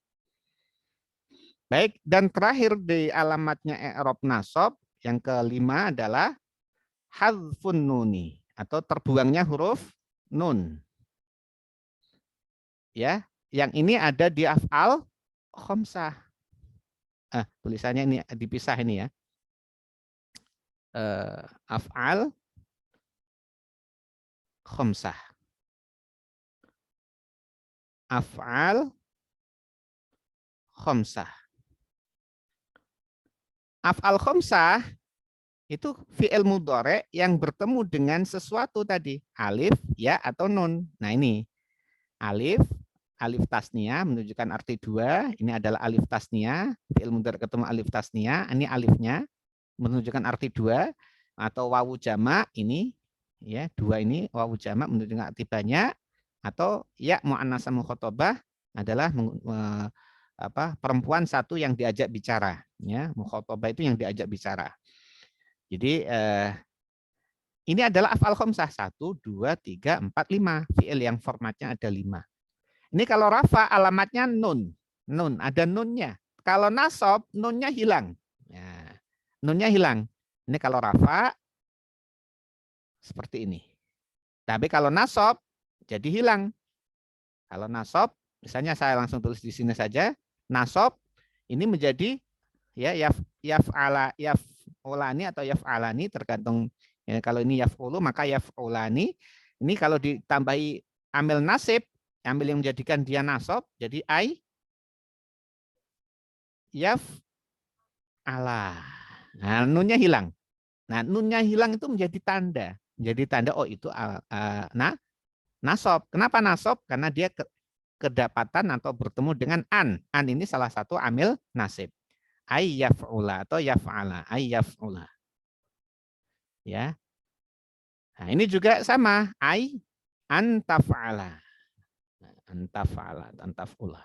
Baik, dan terakhir di alamatnya i'rab nasab yang kelima adalah hadzfun nuni atau terbuangnya huruf nun. Ya, yang ini ada di af'al khamsah. Tulisannya ini dipisah ini ya. Af'al khamsah. Af'al khamsah. Af'al khamsah itu fi'il mudhari yang bertemu dengan sesuatu tadi, alif, ya atau nun. Nah, ini alif tasniyah menunjukkan arti dua, ini adalah alif tasniyah, fi'il mudhari ketemu alif tasniyah, ini alifnya menunjukkan arti dua, atau wawu jamak ini ya, dua ini wawu jamak menunjukkan arti banyak, atau ya muannasah mukhatabah adalah perempuan satu yang diajak bicara, ya, mukhatabah itu yang diajak bicara. Jadi ini adalah af'al khamsah 1, 2, 3, 4, 5. Fi'il yang formatnya ada 5. Ini kalau rafa alamatnya nun. Nun, ada nunnya. Kalau nasab, nunnya hilang. Ya, nunnya hilang. Ini kalau rafa seperti ini. Tapi kalau nasab jadi hilang. Kalau nasab, misalnya saya langsung tulis di sini saja. Nasab ini menjadi ya yaf'ulani atau yaf'alani tergantung ya, kalau ini yaf'ulu maka yaf'ulani. Ini kalau ditambahi amil nasib, amil yang menjadikan dia nasab jadi yaf'ala. Nah, nunnya hilang. Nah, nunnya hilang itu menjadi tanda. Menjadi tanda oh itu nasab. Kenapa nasab? Karena dia kedapatan atau bertemu dengan an. An ini salah satu amil nasib. ay yaf'ula atau yaf'ala, ay yaf'ula. Ya. Nah, ini juga sama, ay antaf'ala. Antaf'ala, antaf'ula.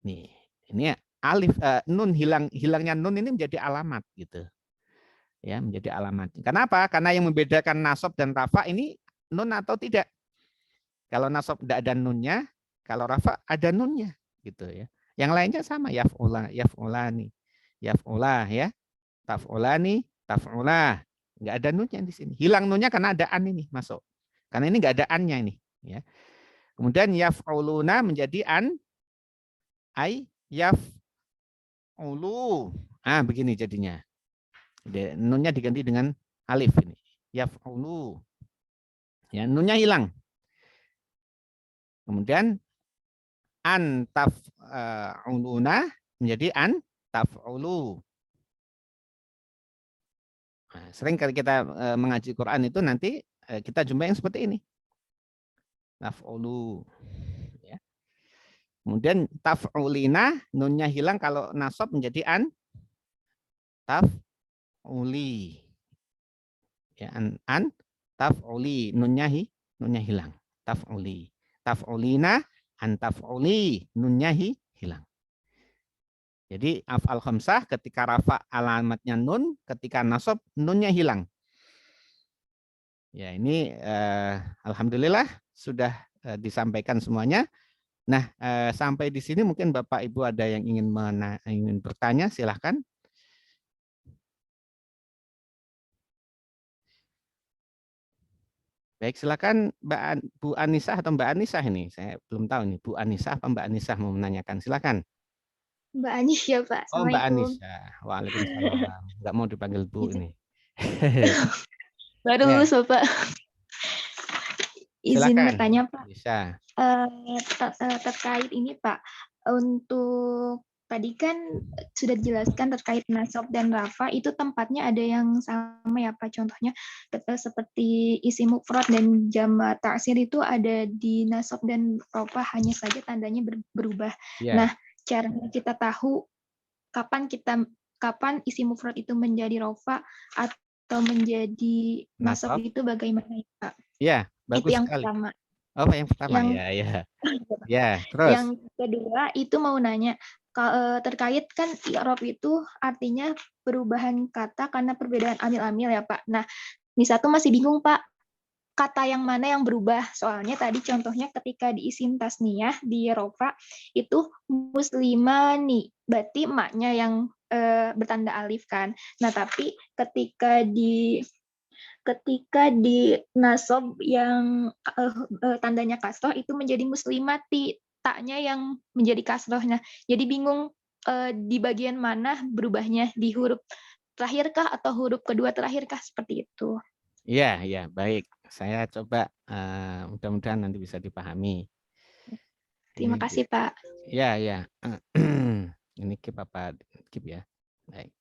Nih, ini alif nun hilangnya nun ini menjadi alamat gitu. Ya, menjadi alamat. Kenapa? Karena yang membedakan nasab dan rafa ini nun atau tidak. Kalau nasab tidak ada nunnya, kalau rafa ada nunnya gitu ya. Yang lainnya sama, yaf'ula, yaf'ulani, yaf'ula ya, taf'ulani, taf'ula. Enggak ada nunnya di sini. Hilang nunnya karena ada an ini masuk. Karena ini enggak ada annya ini ya. Kemudian yaf'uluna menjadi an, ay yaf'ulu. Ah, begini jadinya. Nunnya diganti dengan alif ini. Yaf'ulu. Ya, nunnya hilang. Kemudian an taf'uluna menjadi an taf'ulu. Nah, sering kali kita mengaji Quran itu nanti kita jumpa yang seperti ini. Taf'ulu. Ya. Kemudian taf'ulina, nunnya hilang kalau nasab menjadi an taf'uli. Ya, an taf'uli, nunnya hilang. Taf'uli. Taf'ulina, an taf'uli, nunnya hilang. Jadi af'al khamsah ketika rafa alamatnya nun, ketika nasab nunnya hilang. Ya, ini alhamdulillah sudah disampaikan semuanya. Nah, sampai di sini mungkin Bapak Ibu ada yang ingin bertanya, silahkan. Baik, silakan Bu Anisah atau Mbak Anisah ini. Saya belum tahu nih, Bu Anisah apa Mbak Anisah mau menanyakan. Silakan. Mbak Anis ya Pak. Oh, Mbak Assalamualaikum. Anisah. Waalaikumsalam. Nggak mau dipanggil Bu ini. Baru Ya. lulus Bapak. Izin Silakan. bertanya Pak. Bisa. Terkait ini Pak, untuk tadi kan sudah dijelaskan terkait nasab dan rafa itu tempatnya ada yang sama ya Pak. Contohnya seperti isim mufrad dan jamak taksir itu ada di nasab dan rafa, hanya saja tandanya berubah. Ya. Nah, caranya kita tahu kapan isim mufrad itu menjadi rafa atau menjadi nasab itu bagaimana ya Pak? Ya, bagus itu yang sekali. pertama. Oh, yang pertama ya. Ya, terus. Yang kedua itu mau nanya terkait kan i'rab itu artinya perubahan kata karena perbedaan amil-amil ya Pak. Nah, di satu masih bingung Pak, kata yang mana yang berubah. Soalnya tadi contohnya ketika di isim tasniyah di rofa itu muslimani, berarti maknya yang bertanda alif kan. Nah, tapi ketika di nasab yang tandanya kasroh itu menjadi muslimati, taknya yang menjadi kasroh. Nah, jadi bingung di bagian mana berubahnya, di huruf terakhirkah atau huruf kedua terakhirkah, seperti itu. Iya, ya, baik. Saya coba mudah-mudahan nanti bisa dipahami. Terima kasih Pak. Ya, ya. Ini keep apa? Keep ya. Baik.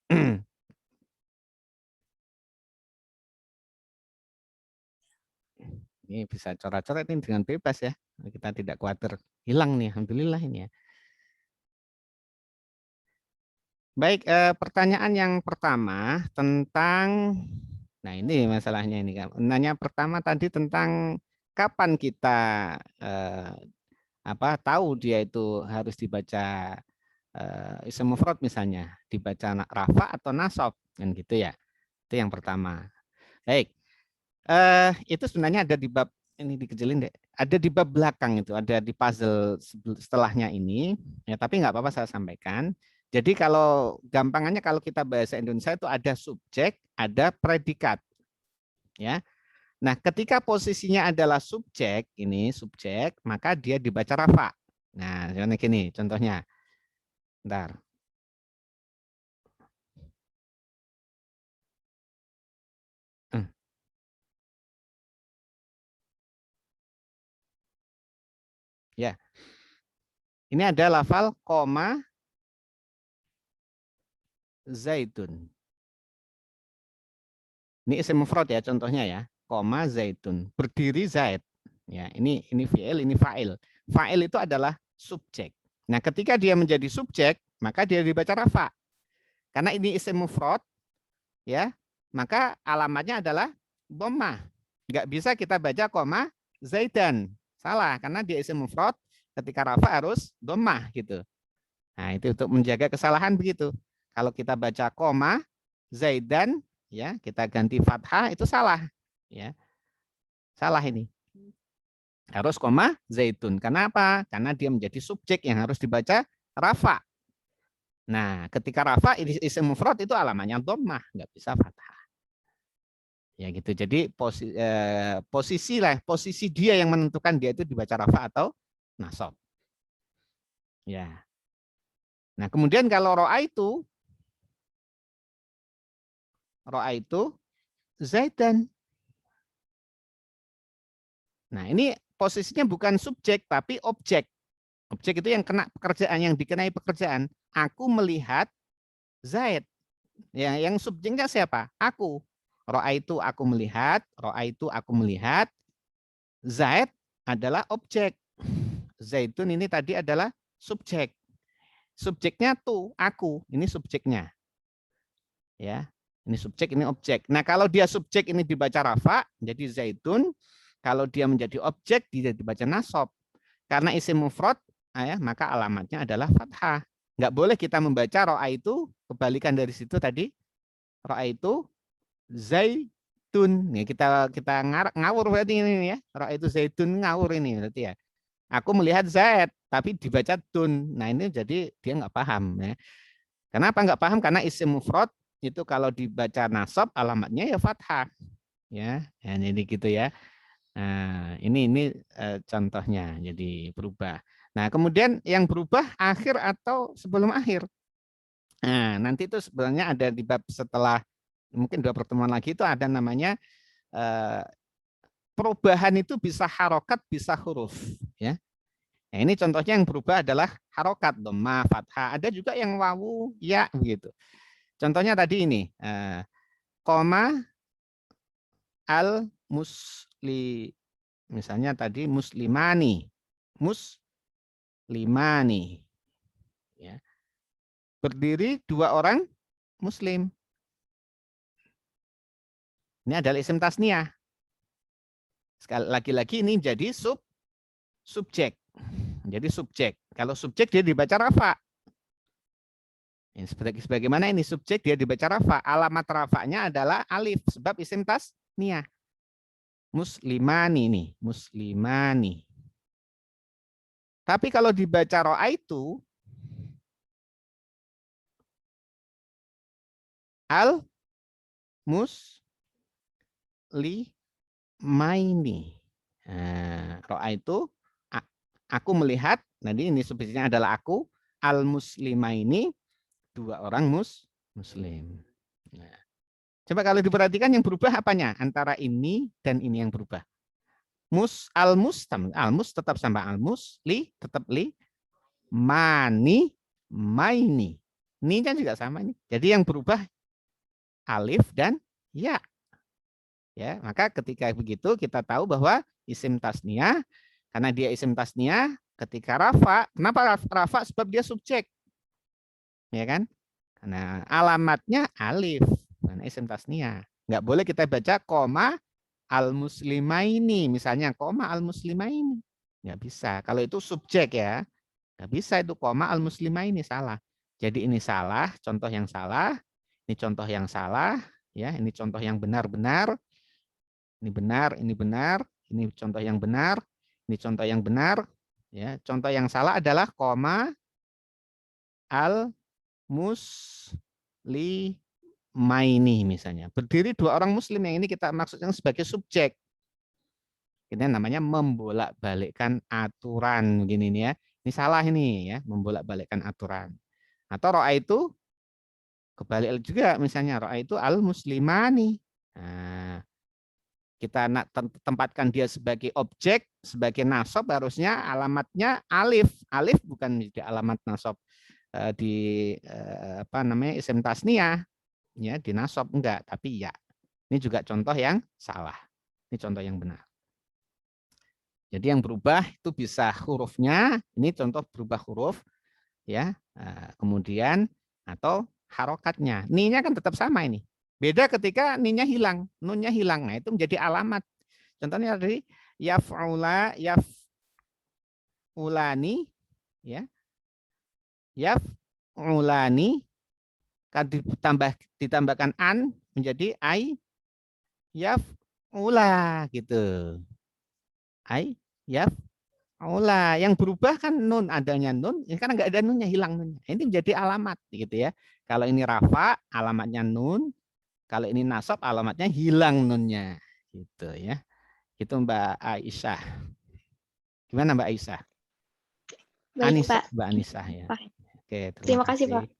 Ini bisa coret-coret ini dengan bebas ya. Kita tidak khawatir hilang nih, alhamdulillah ini ya. Baik, pertanyaan yang pertama tentang, nah ini masalahnya ini kan. Nanya pertama tadi tentang kapan kita tahu dia itu harus dibaca isim mufrad misalnya, dibaca rafa atau nasab kan gitu ya. Itu yang pertama. Baik. Itu sebenarnya ada di bab ini, dikecilin deh. Ada di bab belakang itu, ada di puzzle setelahnya ini. Ya, tapi nggak apa-apa saya sampaikan. Jadi kalau gampangannya kalau kita bahasa Indonesia itu ada subjek, ada predikat. Ya. Nah, ketika posisinya adalah subjek, ini subjek, maka dia dibaca rafa. Nah, gini contohnya. Bentar. Ya. Ini ada lafal koma zaitun. Ini isim mufrad ya contohnya ya. Koma zaitun. Berdiri Zaid. Ya, ini fi'il, ini fa'il. Fa'il itu adalah subjek. Nah, ketika dia menjadi subjek, maka dia dibaca rafa. Karena ini isim mufrad, ya, maka alamatnya adalah dhammah. Nggak bisa kita baca koma Zaidan. Salah, karena dia isim mufrad, ketika rafa harus dhammah gitu. Nah, itu untuk menjaga kesalahan begitu. Kalau kita baca koma Zaidan, ya, kita ganti fathah itu salah, ya. Salah ini. Harus koma zaitun. Kenapa? Karena dia menjadi subjek yang harus dibaca rafa. Nah, ketika rafa isim mufrad itu alamatnya dhammah, nggak bisa fathah. Ya gitu. Jadi posisi dia yang menentukan dia itu dibaca rafa atau nasab. Ya. Nah, kemudian kalau roa itu zaidan. Nah, ini posisinya bukan subjek tapi objek. Objek itu yang kena pekerjaan, yang dikenai pekerjaan. Aku melihat Zaid. Ya, yang subjeknya siapa? Aku. Ro'a itu aku melihat, ro'a itu aku melihat. Zaid adalah objek. Zaitun ini tadi adalah subjek. Subjeknya tuh aku, ini subjeknya. Ya, ini subjek, ini objek. Nah, kalau dia subjek ini dibaca rafa, jadi zaitun. Kalau dia menjadi objek, dia dibaca nasab. Karena isim mufrad, ya, maka alamatnya adalah fathah. Nggak boleh kita membaca ro'a itu, kebalikan dari situ tadi, ro'a itu zaitun. Ya, kita ngawur berarti ini ya. Ro'a itu zaitun, ngawur ini berarti ya. Aku melihat Zaid, tapi dibaca tun. Nah, ini jadi dia nggak paham. Ya. Kenapa nggak paham? Karena isim mufrad itu kalau dibaca nasab alamatnya ya fathah. Ya, ini gitu ya. Nah, ini contohnya jadi berubah. Nah, kemudian yang berubah akhir atau sebelum akhir. Nah, nanti itu sebenarnya ada di bab setelah mungkin 2 pertemuan lagi itu ada namanya perubahan itu bisa harokat, bisa huruf. Ya. Nah, ini contohnya yang berubah adalah harokat, dhammah, fathah. Ada juga yang wawu, ya begitu. Contohnya tadi ini, koma al musli, misalnya tadi muslimani, ya. Berdiri 2 orang muslim. Ini adalah isim tasniyah. Sekali lagi ini jadi subjek. Jadi subjek. Kalau subjek dia dibaca rafa. Ini sebagaimana ini subjek dia dibaca rafa. Alamat rafanya adalah alif sebab isim tasniyah. Muslimani ini, muslimani. Tapi kalau dibaca ro'a itu al muslimaini. Nah, ro'a itu aku melihat, nanti ini subjeknya adalah aku, al muslimaini, 2 orang muslim. Nah, coba kalau diperhatikan yang berubah apanya? Antara ini dan ini yang berubah. Al-mus tetap sama al-mus, tetap li, mani, maini. Ini kan juga sama nih. Jadi yang berubah alif dan ya. Ya, maka ketika begitu kita tahu bahwa isim tasniyah, karena dia isim tasniyah, ketika rafa, kenapa rafa? Sebab dia subjek. Ya kan? Nah, alamatnya alif, karena isim tasniyah. Nggak boleh kita baca koma al-muslimaini, misalnya koma al-muslimaini. Nggak bisa. Kalau itu subjek ya, nggak bisa itu koma al-muslimaini, salah. Jadi ini salah, contoh yang salah, ini contoh yang salah, ya, ini contoh yang benar-benar, ini benar, ini benar, ini contoh yang benar, ini contoh yang benar, ya. Contoh yang salah adalah koma al-muslimaini misalnya. Berdiri 2 orang muslim, yang ini kita maksudnya sebagai subjek. Ini namanya membolak-balikkan aturan begini nih ya. Ini salah ini ya, membolak-balikkan aturan. Atau ro'a itu kebalik juga, misalnya ro'a itu al-muslimani. Nah, kita tempatkan dia sebagai objek, sebagai nasab, harusnya alamatnya alif. Alif bukan menjadi alamat nasab di apa namanya isim tasniyah, ya, di nasab enggak, tapi ya. Ini juga contoh yang salah. Ini contoh yang benar. Jadi yang berubah itu bisa hurufnya, ini contoh berubah huruf. ya. Kemudian atau harokatnya. Ni-nya kan tetap sama ini. Beda ketika ni-nya hilang, nun-nya hilang. Nah, itu menjadi alamat. Contohnya dari yaf'ula, yaf'ulani, ya. Yaf'ulani kan ditambahkan an menjadi ai yaf'ula gitu. Ai yaf'ula. Yang berubah kan nun, adanya nun, ini karena nggak ada nunnya, hilang nunnya. Ini menjadi alamat gitu ya. Kalau ini rafa, alamatnya nun. Kalau ini nasab, alamatnya hilang nunnya gitu ya. Itu Mbak Aisyah. Gimana Mbak Aisyah? Baik, Anissa, Pak. Mbak Anissa ya. Pak. Oke, Terima kasih, Pak.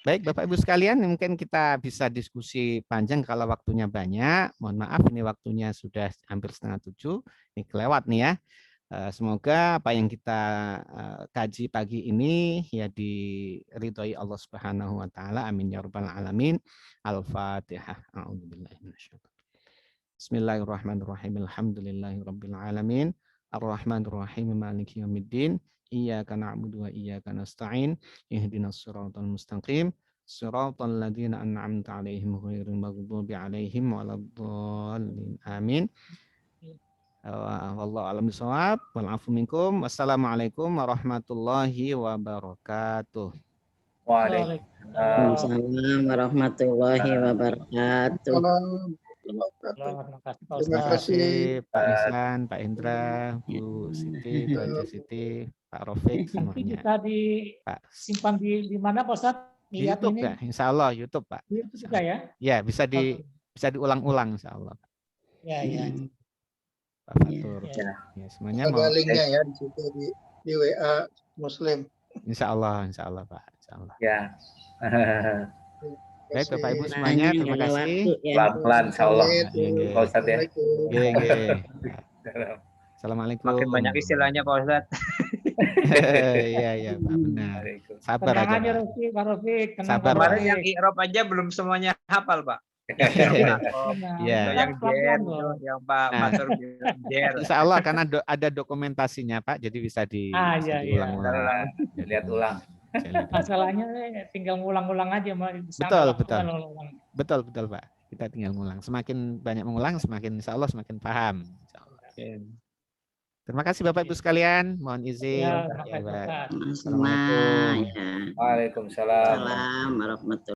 Baik, Bapak Ibu sekalian, mungkin kita bisa diskusi panjang kalau waktunya banyak. Mohon maaf, ini waktunya sudah hampir 6:30. Ini kelewat nih ya. Semoga apa yang kita kaji pagi ini ya diridhoi Allah Subhanahu wa taala. Amin ya rabbal alamin. Al-Fatihah. A'udzubillahi minasyaitonir. Bismillahirrahmanirrahim. Alhamdulillahirabbil alamin. Ar-Rahmanir Rahim. Maliki yaumiddin. Iyyaka na'budu wa iyyaka nasta'in. Ihdinas siratal mustaqim. Siratal ladzina an'amta 'alaihim ghairil maghdubi 'alaihim waladdallin. Amin. Wallahu a'lam bishawab. Wal 'afu minkum. Wassalamualaikum warahmatullahi wabarakatuh. Waalaikumsalam warahmatullahi wabarakatuh. Terima kasih Pak Ihsan, Pak Indra, Bu Siti, Bu Haja Siti, Pak Rofik semuanya. Bisa disimpan di mana Pak Ustadz? Di YouTube ya, Insya Allah YouTube Pak. Di YouTube juga ya? Ya bisa diulang-ulang Insya Allah. Ya ya. Pak Fatur. Ya, semuanya mau. Ada linknya ya di situ di WA Muslim. Insya Allah Pak. Insya Allah. Ya. Baik Bapak Ibu semuanya, terima kasih. Pelan-pelan Insya Allah. Pak Ustadz ya. Assalamualaikum. Makin banyak istilahnya Pak Ustadz. Iya Pak, benar. Sabar Tenang aja aja Pak. Pak Rofik. Sabar, Pak. Kemarin yang i'rab aja belum semuanya hafal Pak. Iya. Yang jer, yang Pak Matur bilang jer. Insya Allah karena ada dokumentasinya Pak, jadi bisa iya. diulang-ulang. Lihat ulang. Masalahnya tinggal ngulang-ulang aja. Betul Pak. Kita tinggal ngulang. Semakin banyak mengulang, semakin Insya Allah semakin paham. Insya Allah. Terima kasih Bapak Ibu sekalian. Mohon izin. Ya, terima kasih, Pak. Waalaikumsalam. Waalaikumsalam. Waalaikumsalam warahmatullahi